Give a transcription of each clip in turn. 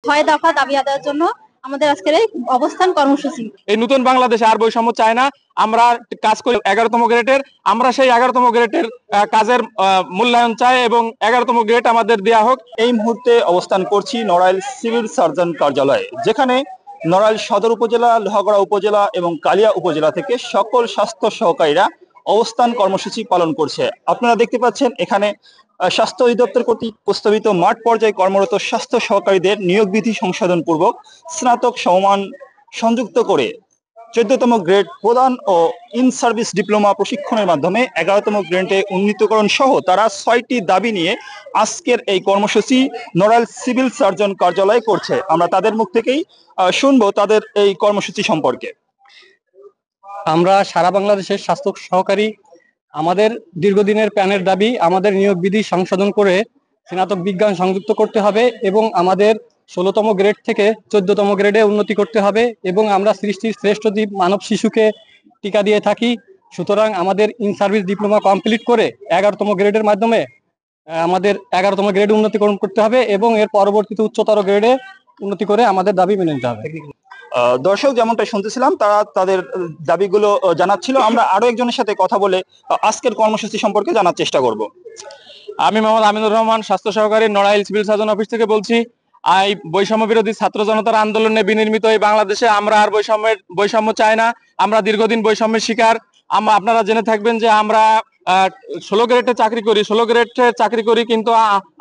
6 দফা দাবি আদায়ের জন্য আমাদের আজকের এই অবস্থান কর্মসূচি। এই নতুন বাংলাদেশে আর বৈষম্য চায় না। আমরা কাজ করি 11তম গ্রেডের, আমরা সেই 11তম গ্রেডের কাজের মূল্যায়ন চাই এবং 11তম গ্রেড আমাদের দেয়া হোক। এই মুহূর্তে অবস্থান করছি নড়াইল সিভিল সার্জন কার্যালয়ে, যেখানে নড়াইল সদর উপজেলা, লোহাগড়া উপজেলা এবং কালিয়া উপজেলা থেকে সকল স্বাস্থ্য সহকারীরা অবস্থান কর্মসূচি পালন করছে। আপনারা দেখতে পাচ্ছেন এখানে স্বাস্থ্য অধিদপ্তর কর্তৃক প্রস্তাবিত মাঠ পর্যায়ে কর্মরত স্বাস্থ্য সহকারীদের নিয়োগ বিধি সংশোধন পূর্বক স্নাতক সমমান সংযুক্ত করে 14তম গ্রেড প্রদান ও ইন সার্ভিস ডিপ্লোমা প্রশিক্ষণের মাধ্যমে 11তম গ্রেডে উন্নীতকরণ সহ তারা 6টি দাবি নিয়ে আজকের এই কর্মসূচি নড়াইল সিভিল সার্জন কার্যালয়ে করছে। আমরা তাদের মুখ থেকেই শুনবো তাদের এই কর্মসূচি সম্পর্কে। আমরা সারা বাংলাদেশের স্বাস্থ্য সহকারী, আমাদের দীর্ঘদিনের প্যানের দাবি আমাদের নিয়োগ বিধি সংশোধন করে স্নাতক বিজ্ঞান সংযুক্ত করতে হবে এবং আমাদের 16তম গ্রেড থেকে 14তম গ্রেডে উন্নতি করতে হবে এবং আমরা সৃষ্টির শ্রেষ্ঠ দ্বীপ মানব শিশুকে টিকা দিয়ে থাকি। সুতরাং আমাদের ইন সার্ভিস ডিপ্লোমা কমপ্লিট করে 11তম গ্রেডের মাধ্যমে আমাদের 11তম গ্রেড উন্নতিকরণ করতে হবে এবং এর পরবর্তীতে উচ্চতর গ্রেডে উন্নতি করে আমাদের দাবি মেনে নিতে হবে। দর্শক যেমনটা শুনতেছিলাম, তারা তাদের দাবিগুলো জানাচ্ছিল। আমরা আরো একজনের সাথে কথা বলে আজকের কর্মসূচি সম্পর্কে জানার চেষ্টা করব। আমি মোহাম্মদ আমিনুর রহমান, স্বাস্থ্য সহকারী, নড়াইল সিভিল সার্জন অফিস থেকে বলছি। এই বৈষম্য বিরোধী ছাত্র জনতার আন্দোলনে বিনির্মিত এই বাংলাদেশে আমরা আর বৈষম্য চাই না। আমরা দীর্ঘদিন বৈষম্যের শিকার। আপনারা জেনে থাকবেন যে আমরা 16 গ্রেডে চাকরি করি, কিন্তু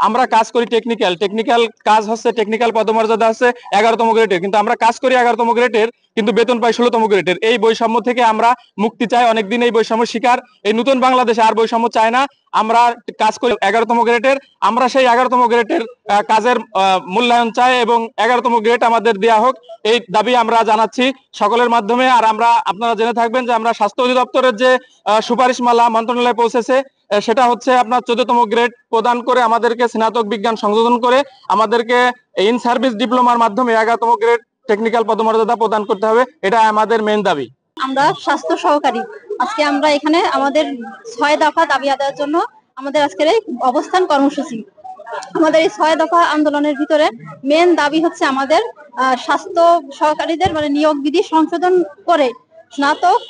আমরা কাজ করি টেকনিক্যাল কাজ হচ্ছে, টেকনিক্যাল পদমর্যাদা হচ্ছে 11তম গ্রেডের, কিন্তু আমরা কাজ করি 11তম গ্রেডের, কিন্তু বেতন পাই 16তম গ্রেডের। এই বৈষম্য থেকে আমরা মুক্তি চাই। অনেকদিন এই বৈষম্যের শিকার। এই নতুন বাংলাদেশে আর বৈষম্য চায় না। আমরা কাজ করি 11তম গ্রেডের, আমরা সেই 11তম গ্রেডের কাজের মূল্যায়ন চাই এবং 11তম গ্রেড আমাদের দেয়া হোক, এই দাবি আমরা জানাচ্ছি সকলের মাধ্যমে। আর আপনারা জেনে থাকবেন যে আমরা স্বাস্থ্য অধিদপ্তরের যে সুপারিশমালা মন্ত্রণালয়ে পৌঁছেছে, সেটা হচ্ছে আপনার 14তম গ্রেড প্রদান করে আমাদেরকে স্নাতক বিজ্ঞান সংশোধন করে আমাদেরকে ইন সার্ভিস ডিপ্লোমার মাধ্যমে 11তম গ্রেড টেকনিক্যাল পদমর্যাদা প্রদান করতে হবে। এটা আমাদের মেইন দাবি। আমরা স্বাস্থ্য সহকারী, আজকে আমরা এখানে আমাদের 6 দফা দাবি আদায়ের জন্য আমাদের আজকের এই অবস্থান কর্মসূচি। আমাদের এই 6 দফা আন্দোলনের ভিতরে মেন দাবি হচ্ছে আমাদের স্বাস্থ্য সহকারীদের মানে নিয়োগ বিধি সংশোধন করে স্নাতক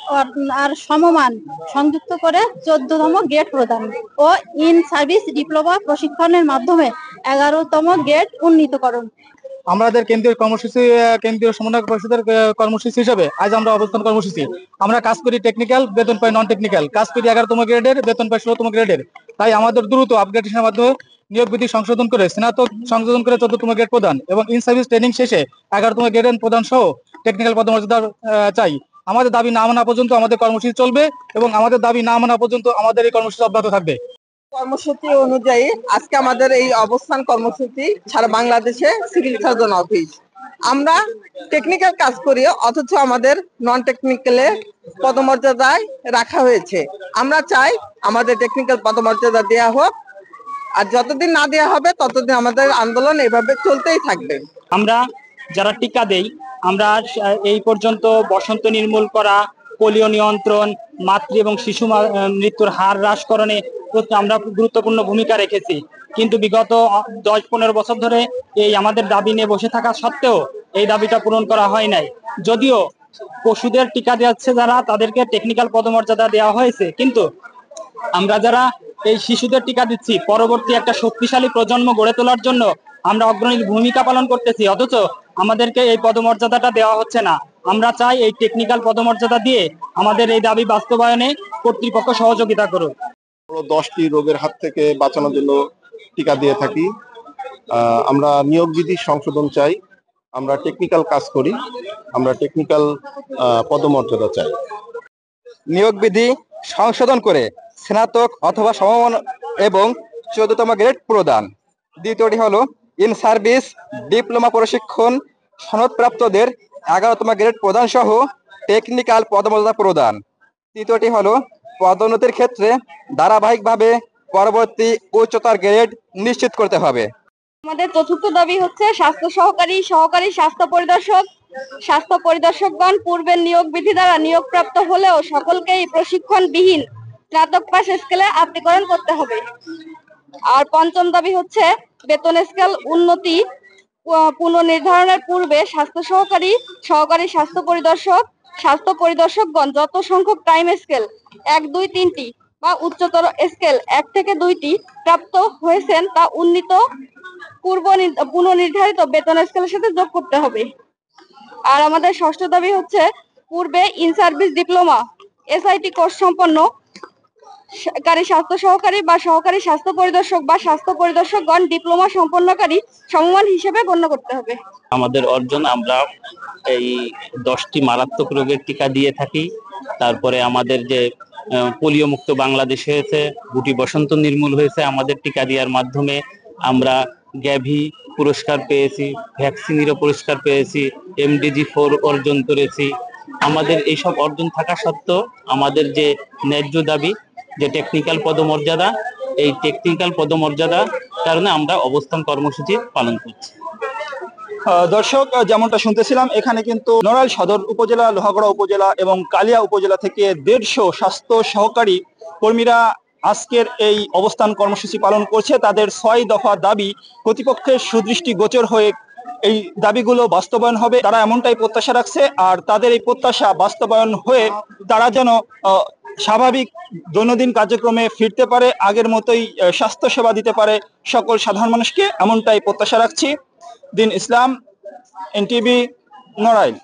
আর সমমান সংযুক্ত করে 14তম গ্রেড প্রদান ও ইন সার্ভিস ডিপ্লোমা প্রশিক্ষণের মাধ্যমে 11তম গ্রেড উন্নীতকরণ। আমাদের কেন্দ্রীয় সমন্বয় পরিষদের কর্মসূচি হিসেবে আজ আমরা অবস্থান কর্মসূচি। আমরা কাজ করি টেকনিক্যাল, বেতন পাই নন টেকনিক্যাল। কাজ করি 11তম গ্রেডের, বেতন পাই 16তম গ্রেডের। তাই আমাদের দ্রুত আপগ্রেডেশনের মাধ্যমে নিয়োগ বিধি সংশোধন করে স্নাতক সংশোধন করে 14তম গ্রেড প্রদান এবং ইন সার্ভিস ট্রেনিং শেষে 11তম গ্রেড প্রদান সহ টেকনিক্যাল পদমর্যাদা চাই। আমাদের দাবি না মানা পর্যন্ত আমাদের কর্মসূচি চলবে এবং আমাদের দাবি না মানা পর্যন্ত আমাদের এই কর্মসূচি অব্যাহত থাকবে। কর্মসূচি অনুযায়ী আজকে আমাদের এই অবস্থান কর্মসূচি সারা বাংলাদেশে সিভিল সার্জন অফিস। আমরা টেকনিক্যাল কাজ করি, অথচ আমাদের নন টেকনিক্যালে পদমর্যাদায় রাখা হয়েছে। আমরা চাই আমাদের টেকনিক্যাল পদমর্যাদা দেওয়া হোক, আর যতদিন না দেওয়া হবে ততদিন আমাদের আন্দোলন এভাবে চলতেই থাকবে। আমরা যারা টিকা দেই, আমরা এই পর্যন্ত বসন্ত নির্মূল করা, পোলিও নিয়ন্ত্রণ, মাতৃ এবং শিশু মৃত্যুর হার হ্রাসকরণে আমরা গুরুত্বপূর্ণ ভূমিকা রেখেছি। কিন্তু বিগত 10-15 বছর ধরে এই আমাদের দাবি নিয়ে বসে থাকা সত্ত্বেও এই দাবিটা পূরণ করা হয় নাই। যদিও পশুদের টিকা দিচ্ছে যারা, তাদেরকে টেকনিক্যাল পদমর্যাদা দেওয়া হয়েছে, কিন্তু আমরা যারা এই শিশুদের টিকা দিচ্ছি, পরবর্তী একটা শক্তিশালী প্রজন্ম গড়ে তোলার জন্য আমরা অগ্রণী ভূমিকা পালন করতেছি, অথচ আমাদেরকে এই পদমর্যাদাটা দেওয়া হচ্ছে না। আমরা চাই এই টেকনিক্যাল পদমর্যাদা দিয়ে আমাদের এই দাবি বাস্তবায়নে কর্তৃপক্ষ সহযোগিতা করুক। 10টি রোগের হাত থেকে বাঁচানোর জন্য টিকা দিয়ে থাকি। আমরা নিয়োগ বিধি সংশোধন চাই। আমরা টেকনিক্যাল কাজ করি, আমরা টেকনিক্যাল পদমর্যাদা চাই। নিয়োগ বিধি সংশোধন করে স্নাতক অথবা সমমান এবং 14তম গ্রেড প্রদান। দ্বিতীয়টি হলো ইন সার্ভিস ডিপ্লোমা প্রশিক্ষণ সনদপ্রাপ্তদের 11তম গ্রেড প্রদান সহ টেকনিক্যাল পদমর্যাদা প্রদান। তৃতীয়টি হলো পদোন্নতির ক্ষেত্রে ধারাবাহিকভাবে পরবর্তী উচ্চতর গ্রেড নিশ্চিত করতে হবে। আমাদের চতুর্থ দাবি হচ্ছে সহকারী স্বাস্থ্য পরিদর্শকগণ পূর্বের নিয়োগ বিধি দ্বারা নিয়োগপ্রাপ্ত হলেও সকলকেই প্রশিক্ষণবিহীন স্নাতক পাস স্কেলে আত্মীকরণ করতে হবে। আর পঞ্চম দাবি হচ্ছে বেতন স্কেল পুনর্নির্ধারণের পূর্বে স্বাস্থ্য সহকারী, সহকারী স্বাস্থ্য পরিদর্শকগণ যত সংখ্যক টাইম স্কেল 1, 2, 3টি বা উচ্চতর স্কেল 1 থেকে 2টি প্রাপ্ত হয়েছেন তা উন্নীত পুনর্নির্ধারিত বেতন স্কেলের সাথে যোগ করতে হবে। আর আমাদের ষষ্ঠ দাবি হচ্ছে পূর্বে in service diploma SIT course সম্পন্ন স্বাস্থ্য সহকারী বা সহকারী স্বাস্থ্য পরিদর্শক বা স্বাস্থ্য পরিদর্শকগণ ডিপ্লোমা সম্পন্নকারী সমমান হিসেবে গণ্য করতে হবে। আমাদের অর্জন, আমরা এই 10টি মারাত্মক রোগের টিকা দিয়ে থাকি। তারপরে আমাদের যে পোলিও মুক্ত বাংলাদেশ হয়েছে, গুটি বসন্ত নির্মূল হয়েছে আমাদের টিকা দেওয়ার মাধ্যমে। আমরা গ্যাভি পুরস্কার পেয়েছি, ভ্যাকসিনেরও পুরস্কার পেয়েছি, MDG-4 অর্জন করেছি। আমাদের এইসব অর্জন থাকা সত্ত্বেও আমাদের যে ন্যায্য দাবি যে টেকনিক্যাল পদমর্যাদা, এই টেকনিক্যাল পদমর্যাদার কারণে আমরা অবস্থান কর্মসূচি পালন করছি। দর্শক, যেমনটা শুনতেছিলাম, এখানে কিন্তু নড়াইল সদর উপজেলা, লোহাগড়া উপজেলা এবং কালিয়া উপজেলা থেকে 150 স্বাস্থ্য সহকারী কর্মীরা আজকের এই অবস্থান কর্মসূচি পালন করছে। তাদের 6 দফা দাবি কর্তৃপক্ষের সুদৃষ্টি গোচর হয়ে এই দাবিগুলো বাস্তবায়ন হবে, তারা এমনটাই প্রত্যাশা রাখছে। আর তাদের এই প্রত্যাশা বাস্তবায়ন হয়ে তারা যেন স্বাভাবিক দৈনন্দিন কার্যক্রমে ফিরতে পারে, আগের মতোই স্বাস্থ্য সেবা দিতে পারে সকল সাধারণ মানুষকে, এমনটাই প্রত্যাশা রাখছি। দিন ইসলাম, NTV, নড়াইল।